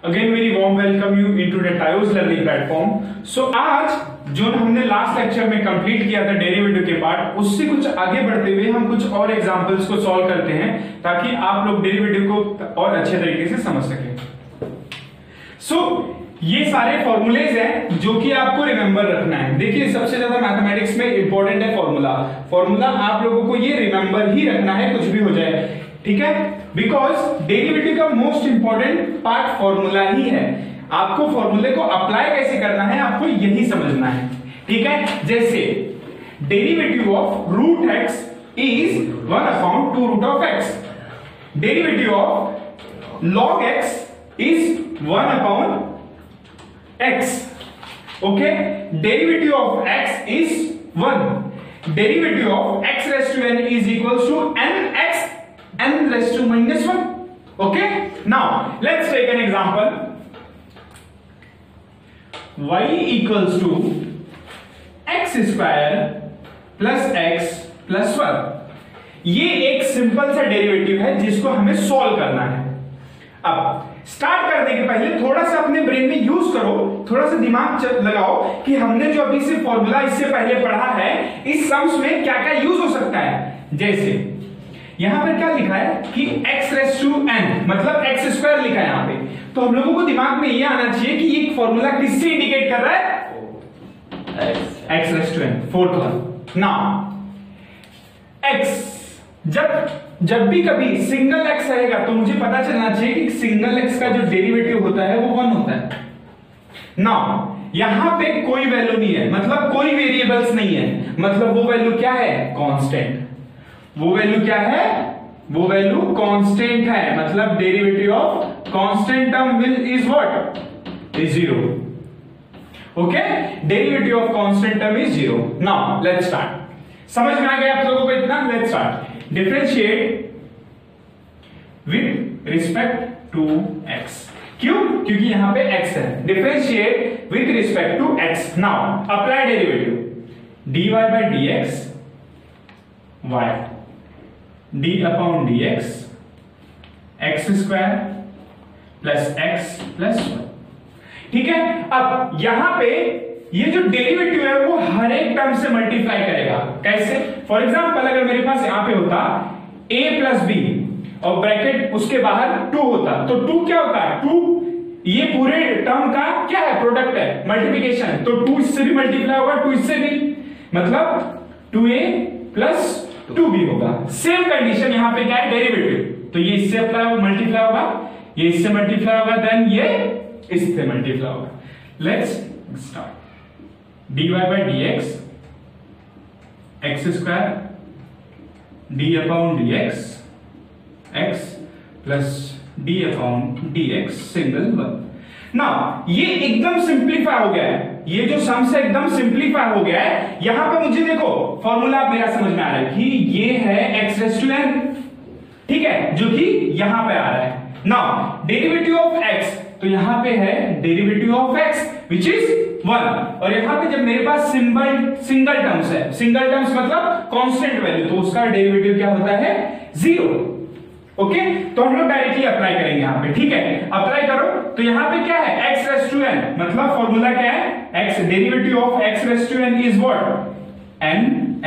Again, very warm welcome you into the TIOS learning platform. So आज जो हमने last lecture में complete किया था डेरिवेटिव के पार्ट, उससे कुछ आगे बढ़ते हुए हम कुछ और एग्जांपल्स को सॉल्व करते हैं ताकि आप लोग डेरिवेटिव को और अच्छे तरीके से समझ सकें. So ये सारे फॉर्मूलेज हैं जो कि आपको रिमेंबर रखना है. देखिए सबसे ज्यादा मैथमेटिक्स में इंपॉर्टेंट है फॉर्मूला आप लोगों को ये रिमेंबर ही रखना है, कुछ भी हो जाए, ठीक है. बिकॉज डेरिवेटिव का मोस्ट इंपॉर्टेंट पार्ट फॉर्मूला ही है. आपको फॉर्मूले को अप्लाई कैसे करना है आपको यही समझना है, ठीक है. जैसे derivative of root x is 1 upon 2 root of x. Derivative of log x is 1 upon x. Okay, derivative of x is 1. Derivative of x raised to n is equals to nx n raised to minus 1. Okay, now let's take an example. Y equals to x square plus x plus 1. ये एक simple सा derivative है जिसको हमें solve करना है. अब start करने के पहले थोड़ा सा अपने ब्रेन में यूज करो, थोड़ा सा दिमाग लगाओ कि हमने जो अभी से फॉर्मूला इससे पहले पढ़ा है इस सम्स में क्या क्या यूज हो सकता है. जैसे यहां पर क्या लिखा है कि x रेज़ टू n मतलब x स्क्वायर लिखा है यहां पे, तो हम लोगों को दिमाग में ये आना चाहिए कि ये फॉर्मूला किससे इंडिकेट कर रहा है, x raise to n, fourth one. Now x जब भी कभी सिंगल x रहेगा तो मुझे पता चलना चाहिए कि सिंगल x का जो डेरिवेटिव होता है वो 1 होता है. नाउ यहां पे कोई वैल्यू नहीं है, मतलब कोई वेरिएबल्स नहीं है, मतलब वो वैल्यू क्या है, कांस्टेंट. वो वैल्यू क्या है, वो वैल्यू कांस्टेंट है, मतलब derivative of constant term is what, is 0. Okay, derivative of constant term is 0. Now let's start. समझ में आ गया आप लोगों को इतना? Let's start. Differentiate with respect to x. क्यों? क्योंकि यहां पे x है. Differentiate with respect to x. Now apply derivative dy by dx y d upon dx x square plus x plus 1. ठीक है. अब यहां पे ये जो डेरिवेटिव है वो हर एक टर्म से मल्टीप्लाई करेगा. कैसे? फॉर एग्जांपल अगर मेरे पास यहां पे होता a प्लस b और ब्रैकेट उसके बाहर 2 होता, तो 2 क्या होता है, 2 ये पूरे टर्म का क्या है, प्रोडक्ट है, मल्टीप्लिकेशन. तो 2 इससे भी मल्टीप्लाई होगा, 2 इससे भी, मतलब 2a प्लस 2b होगा. सेम कंडीशन यहां पे क्या है, डेरिवेटिव. तो ये इससे मल्टीप्लाई होगा, ये इससे मल्टीप्लाई होगा, देन ये इससे मल्टीप्लाई होगा. Let's start. dy by dx x square d upon dx x plus d upon dx single 1. Now ये एकदम सिंप्लीफाई हो गया है, ये जो सम्स है एकदम सिंप्लीफाई हो गया है. यहां पे मुझे देखो फॉर्मूला मेरा समझ में आ रहा है कि ये है x रेज़ टू n, ठीक है, जो कि यहां पे आ रहा है. नाउ डेरिवेटिव ऑफ x, तो यहां पे है derivative of x which is 1. और यहां पे जब मेरे पास सिंगल टर्म्स है, सिंगल टर्म्स मतलब कांस्टेंट वैल्यू, तो उसका डेरिवेटिव क्या होता है, 0. ओके, तो हम लोग डायरेक्टली अप्लाई करेंगे यहां पे. ठीक है, अप्लाई करो. तो यहां पे क्या है, x रेज़ टू n, मतलब फॉर्मूला क्या है, x derivative of x raise to n is what, n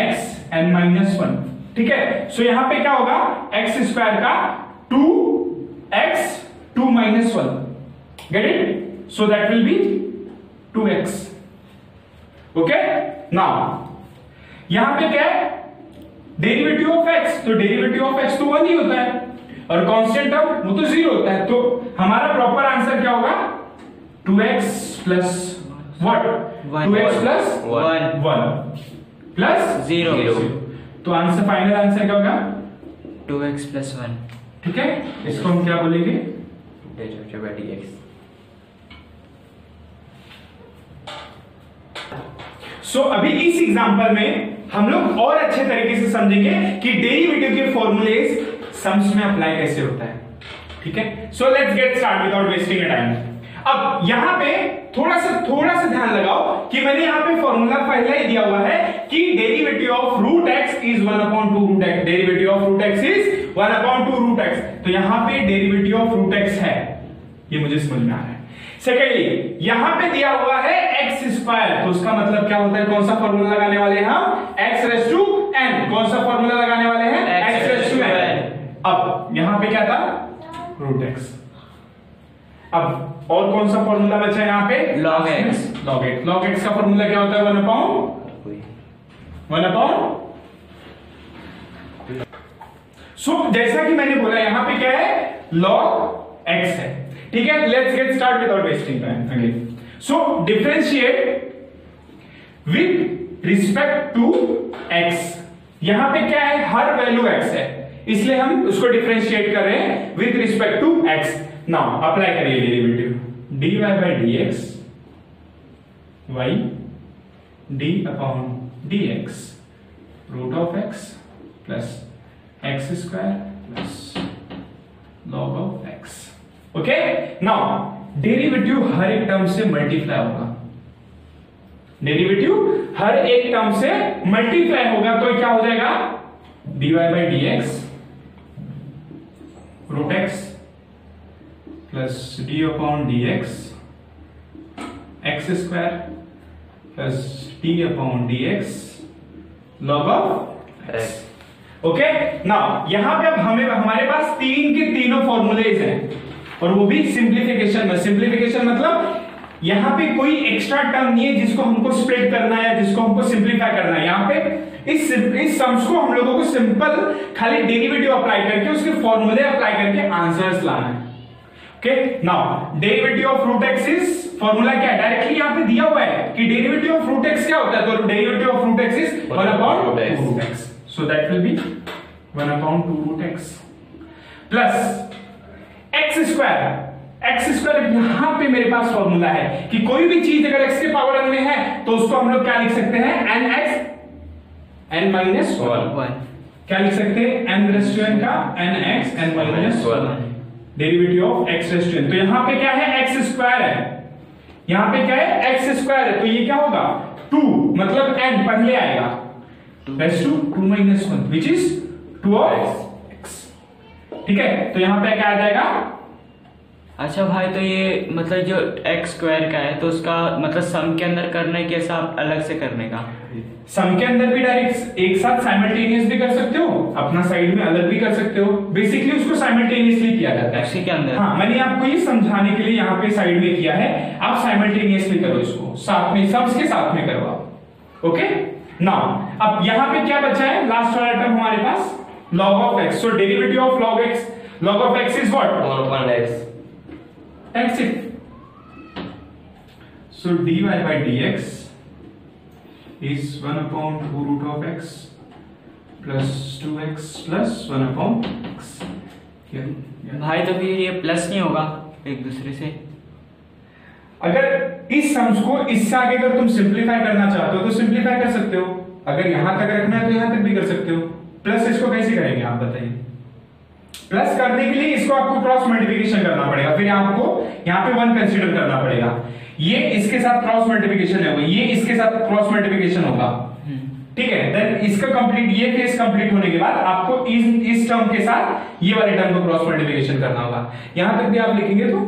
x n minus 1. ठीक है, सो यहां पे क्या होगा, x स्क्वायर का 2x 2 minus 1. Get it? So that will B 2x. Okay, now यहां पे क्या है, डेरिवेटिव ऑफ x, तो डेरिवेटिव ऑफ x तो 1 ही होता है और कांस्टेंट टर्म वो तो 0 होता है. तो हमारा प्रॉपर आंसर क्या होगा, 2x plus what, 2x plus 1 plus 0. तो आंसर, फाइनल आंसर क्या होगा, 2x प्लस 1. ठीक है, इसको हम क्या बोलेंगे, डेरिवेटिव बाय dx. सो अभी इस एग्जांपल में हम लोग और अच्छे तरीके से समझेंगे कि डेरिवेटिव के फॉर्मूलेज सम्स में अप्लाई कैसे होता है. ठीक है, so let's get start without wasting a time. अब यहां पे थोड़ा सा ध्यान लगाओ कि मैंने यहां पे फॉर्मूला पहले ही दिया हुआ है कि derivative of root x is 1 upon 2 root x. Derivative of root x is 1 upon 2 root x. तो यहां पे डेरिवेटिव ऑफ रूट x है, ये मुझे समझ में आ रहा है। सेकेंडली यहां पे दिया हुआ है एक्स स्क्वायर, तो उसका मतलब क्या होता है, कौन सा फॉर्मूला लगाने वाले हैं हम, एक्स रेस टू एन। कौन सा फॉर्मूला लगाने वाले हैं, एक्स रेस टू एन। अब यहां पे क्या था, रूट एक्स। अब और कौन सा फॉर्मूला बचा है यहां पे, log x। log x। log x का फॉर्मूला क्या होता है, 1/1/। सो जैसा कि मैंने बोला यहां पे क्या है, log x है, ठीक है। Let's get start without wasting time again. So differentiate with respect to x। यहां पे क्या है, हर वैल्यू x है, इसलिए हम उसको डिफरेंशिएट कर रहे हैं with respect to x। Now apply करिए derivative, dy by dx y d upon dx root of x plus x square plus log of x। Okay, now derivative हर एक टर्म से मल्टीप्लाई होगा, डेरिवेटिव हर एक टर्म से multiply होगा, तो क्या हो जाएगा, dy by dx root x plus d upon dx x square plus d upon dx log of x। Okay, now यहां पे अब हमारे पास तीन के तीनों फॉर्मूलेज हैं, और वो भी सिंप्लीफिकेशन में। सिंप्लीफिकेशन मतलब यहां पे कोई एक्स्ट्रा टर्म नहीं है जिसको हमको स्प्लिट करना है, जिसको हमको सिंप्लीफाई करना है। यहां पे इस सम्स को हम लोगों को सिंपल खाली डेरिवेटिव अप्लाई करके उसके फॉर्मूले अप्लाई करके आंसर्स लाना है। Okay, now derivative of root x is, formula क्या है, डायरेक्टली यहां पे दिया हुआ है कि डेरिवेटिव ऑफ रूट एक्स क्या होता है, तो derivative of root x is 1/2 root x. So that will be 1/2 root x plus x square. X square यहां पे मेरे पास फॉर्मूला है कि कोई भी चीज अगर x के पावर n में है तो उसको हम लोग क्या लिख सकते हैं, nx n माइनस 1। क्या लिख सकते हैं, n रेज़ टू n का nx n minus 1 derivative of x raise to n। तो यहां पे क्या है, x स्क्वायर है, यहां पे क्या है, x स्क्वायर है, तो ये क्या होगा 2, मतलब n पहले आएगा, raise to 2 minus 1 which is 2 of x। ठीक है, तो यहां पे क्या आ जाएगा। अच्छा भाई, तो ये मतलब जो एक्स स्क्वायर का है तो उसका मतलब सम के अंदर करने के साथ अलग से करने का, सम के अंदर भी डायरेक्ट एक साथ साइमल्टेनियस भी कर सकते हो, अपना साइड में अलग भी कर सकते हो। बेसिकली उसको साइमल्टेनियसली किया जाता है उसी के अंदर। हाँ, मैंने आपको ये समझाने के लिए यहाँ पे साइड में किया है, आप साइमल्टेनियसली करो इसको, साथ में सम्स के साथ में करवाओ। ओके, नाउ अब यहाँ पे क्या बचा है, लास्ट वाला टर्म हमारे पास log of x। so derivative of log of x is what, 1/x। that's it। so dy by dx is 1/2 root of x plus 2x plus 1/x। भाई तो फिर ये प्लस नहीं होगा एक दूसरे से, अगर इस सम्स को इससे आगे अगर तुम सिंप्लीफाई करना चाहते हो तो सिंप्लीफाई कर सकते हो, अगर यहां तक रखना है तो यहां तक भी कर सकते हो। प्लस इसको कैसे करेंगे आप बताइए, प्लस करने के लिए इसको आपको क्रॉस मल्टीप्लिकेशन करना पड़ेगा, फिर आपको यहाँ पे 1 कंसीडर करना पड़ेगा, ये इसके साथ क्रॉस मल्टीप्लिकेशन है, ये इसके साथ क्रॉस मल्टीप्लिकेशन होगा। ठीक है, देन इसका कंप्लीट, ये फेज कंप्लीट होने के बाद आपको इस टर्म के साथ ये वाले टर्म को क्रॉस मल्टीप्लिकेशन करना होगा। यहां तक भी आप लिखेंगे तो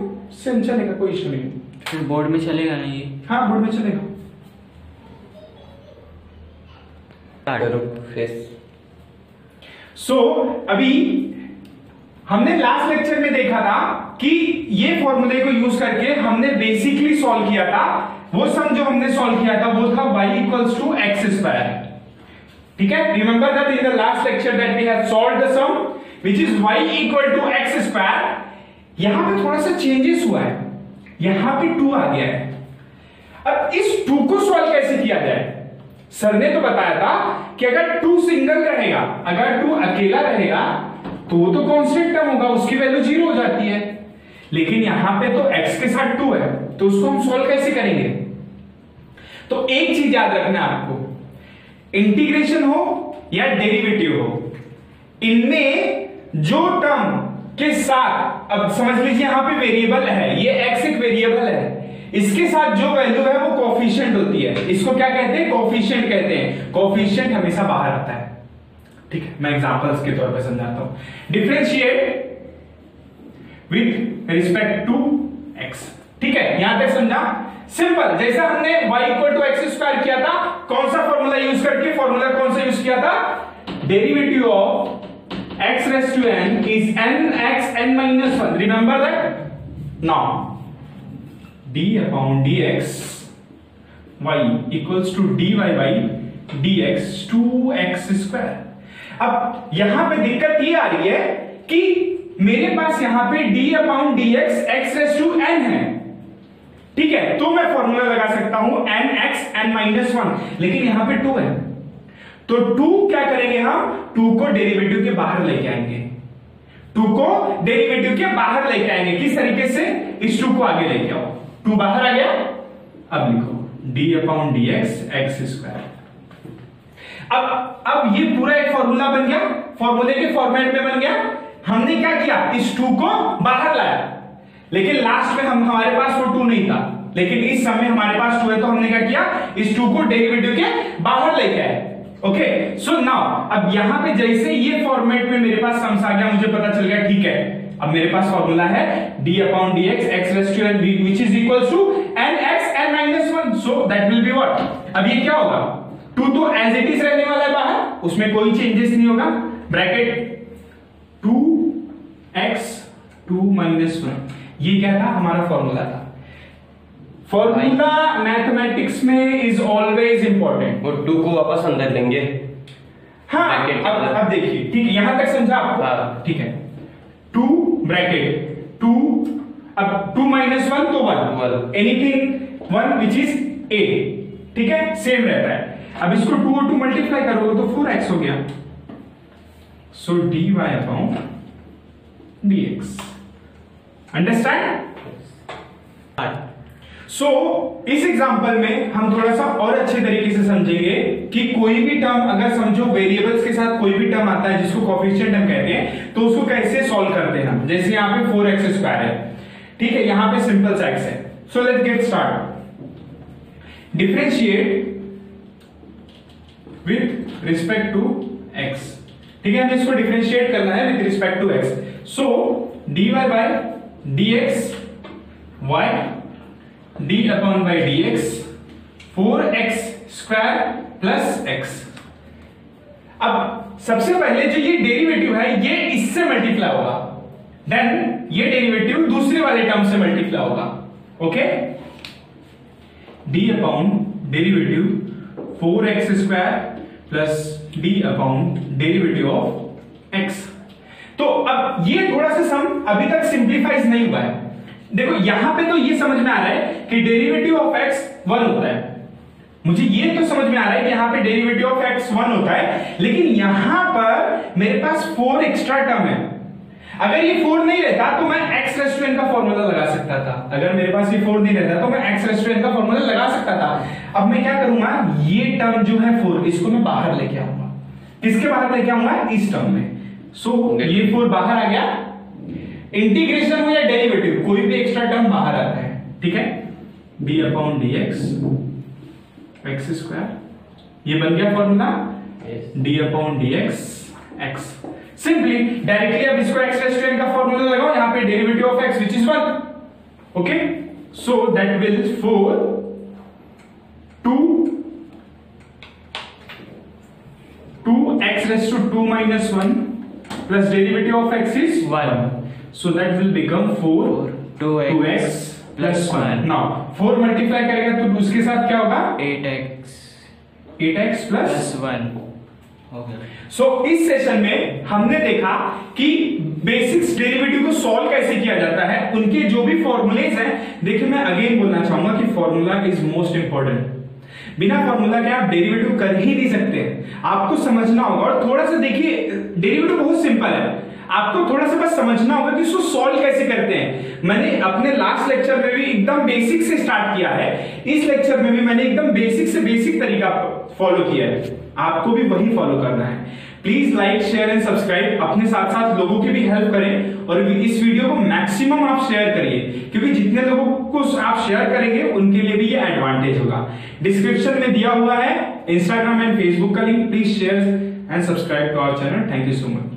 सेम चलेगा, कोई इशू नहीं। फिर बोर्ड में चलेगा ना ये? हाँ, बोर्ड में चलेगा। सो अभी हमने लास्ट लेक्चर में देखा था कि ये फॉर्मूले को यूज करके हमने बेसिकली सॉल्व किया था, वो सम जो हमने सॉल्व किया था वो था y equals to x square. ठीक है, remember that in the last lecture that we have solved the sum which is y equal to x square. यहां पे थोड़ा सा चेंजेस हुआ है, यहां पे 2 आ गया है। अब इस 2 को सॉल्व कैसे किया जाए, सर ने तो बताया था कि अगर 2 सिंगल रहेगा, अगर 2 अकेला रहेगा तो वो तो कांस्टेंट टर्म होगा, उसकी वैल्यू 0 हो जाती है। लेकिन यहां पे तो x के साथ 2 है, तो उसको हम सॉल्व कैसे करेंगे। तो एक चीज याद रखना आपको, इंटीग्रेशन हो या डेरिवेटिव हो, इनमें जो टर्म के साथ, अब समझ लीजिए यहां पे वेरिएबल है, ये x एक वेरिएबल है, इसके साथ जो वैल्यू है वो कोफिशिएंट होती है, इसको क्या कहते हैं, कोफिशिएंट कहते हैं। कोफिशिएंट हमेशा बाहर आता है। ठीक है, मैं एग्जांपल्स के तौर पर समझाता हूं। Differentiate with respect to x। ठीक है, यहां तक समझा? सिंपल, जैसा हमने y equal to x square किया था, कौन सा फॉर्मूला यूज करके, फॉर्मूला कौन सा यूज किया था? Derivative of x raised to n is nxn minus 1. Remember that? Now d upon dx y equals to dy by dx 2x square. अब यहां पे दिक्कत ये आ रही है कि मेरे पास यहां पे d upon dx x raised to n है, ठीक है, तो मैं फॉर्मूला लगा सकता हूं nx n minus 1, लेकिन यहां पे 2 है, तो 2 क्या करेंगे हम? 2 को डेरिवेटिव के बाहर लेके आएंगे, 2 को डेरिवेटिव के बाहर लेके आएंगे। किस तरीके से? इस 2 को आगे लेके आओ, 2 बाहर आ गया, अब लिखो d upon dx x square. अब ये पूरा एक फॉर्मूला बन गया, फॉर्मूले के फॉर्मेट में बन गया। हमने क्या किया? इस 2 को बाहर लाया, लेकिन लास्ट में हमारे पास वो 2 नहीं था, लेकिन इस समय हमारे पास 2 है, तो हमने क्या किया? इस 2 को डेरिवेटिव के बाहर लेके आए। ओके, सो नाउ अब यहां पे जैसे ये फॉर्मेट में मेरे पास सम्स आ गया, मुझे पता चल गया, ठीक है, अब मेरे पास फॉर्मूला है d upon dx x raise to n which is equals to nx n minus 1, so that will be what? अब ये क्या होगा? 2 तो एज इट इज रहने वाला है बाहर, उसमें कोई चेंजेस नहीं होगा, ब्रैकेट 2x 2 minus 1, ये क्या था? हमारा फॉर्मूला था। फॉर्मूला मैथमेटिक्स में इज ऑलवेज इंपॉर्टेंट। वो 2 को वापस अंदर लेंगे। हाँ, अब देखिए, ठीक है, यहां तक समझा आपको? हाँ। ठीक है, 2 ब्रैकेट 2, अब 2 minus 1 तो 1, एनीथिंग 1 विच इज a, ठीक है, सेम रहता है। अब इसको 2 और 2 मल्टीप्लाई करोगे तो 4x हो गया, सो dy अपॉन dx। अंडरस्टैंड? सो इस एग्जांपल में हम थोड़ा सा और अच्छे तरीके से समझेंगे कि कोई भी टर्म, अगर समझो वेरिएबल्स के साथ कोई भी टर्म आता है जिसको कोएफिशिएंट हम कहते हैं, तो उसको कैसे सॉल्व करते हैं हम। जैसे यहां पे 4x स्क्वायर है, ठीक है, यहां पे सिंपल सा x है, so let's get start. Differentiate with respect to x, ठीक है, हमें इसको डिफरेंशिएट करना है with respect to x, so dy by dx y d upon by dx 4x square plus x। अब सबसे पहले जो ये डेरिवेटिव है ये इससे मल्टीप्लाई होगा, देन ये डेरिवेटिव दूसरे वाले टर्म से मल्टीप्लाई होगा। Okay, d upon derivative 4x square plus d upon derivative of x। तो अब ये थोड़ा सा सम अभी तक सिंप्लीफाइज नहीं हुआ है। देखो यहां पे तो ये समझ में आ रहा है कि डेरिवेटिव ऑफ x 1 होता है, मुझे ये तो समझ में आ रहा है कि यहां पे डेरिवेटिव ऑफ x 1 होता है, लेकिन यहां पर मेरे पास 4 एक्स्ट्रा टर्म है। अगर ये 4 नहीं रहता तो मैं x रेज़ टू n का फॉर्मूला लगा सकता था, अगर मेरे पास ये 4 नहीं रहता तो मैं x रेज़ टू n का फॉर्मूला लगा सकता था। अब मैं क्या करूंगा, ये टर्म जो है 4, इसको मैं बाहर लेके आऊंगा। किसके बाहर लेके आऊंगा? इस टर्म में। सो ये 4 बाहर आ गया, इंटीग्रेशन हो या डेरिवेटिव, कोई भी एक्स्ट्रा टर्म बाहर आता है, ठीक है, d upon dx x square, ये बन गया formula, d upon dx x। Simply directly अब इसको x रेज़ टू n का फॉर्मूला लगाओ, यहां पे derivative of x which is 1। Okay, so that will 4 2x raise to 2 minus 1 plus derivative of x is 1, so that will become 4 2x plus 1। now 4 multiply करेगा तो उसके साथ क्या होगा? 8x plus 1 हो गया। सो इस सेशन में हमने देखा कि बेसिक्स डेरिवेटिव को सॉल्व कैसे किया जाता है, उनके जो भी फॉर्मूलेज हैं। देखिए मैं अगेन बोलना चाहूंगा कि फॉर्मूला इज मोस्ट इंपॉर्टेंट, बिना फॉर्मूला के आप डेरिवेटिव कर ही नहीं सकते, आपको समझना होगा। और थोड़ा सा देखिए, डेरिवेटिव बहुत सिंपल है, आपको थोड़ा सा बस समझना होगा कि इसको सॉल्व कैसे करते हैं। मैंने अपने लास्ट लेक्चर में भी एकदम बेसिक से स्टार्ट किया है, इस लेक्चर में भी मैंने एकदम बेसिक से बेसिक तरीका फॉलो किया है, आपको भी वही फॉलो करना है। Please like share and subscribe, अपने साथ साथ लोगों की भी हेल्प करें और इस वीडियो को मैक्सिमम आप शेयर करिए, क्योंकि जितने लोगों को आप शेयर करेंगे उनके लिए भी ये एडवांटेज होगा। डिस्क्रिप्शन में दिया हुआ है इंस्टाग्राम एंड फेसबुक का link, please share and subscribe to our channel. Thank you so much.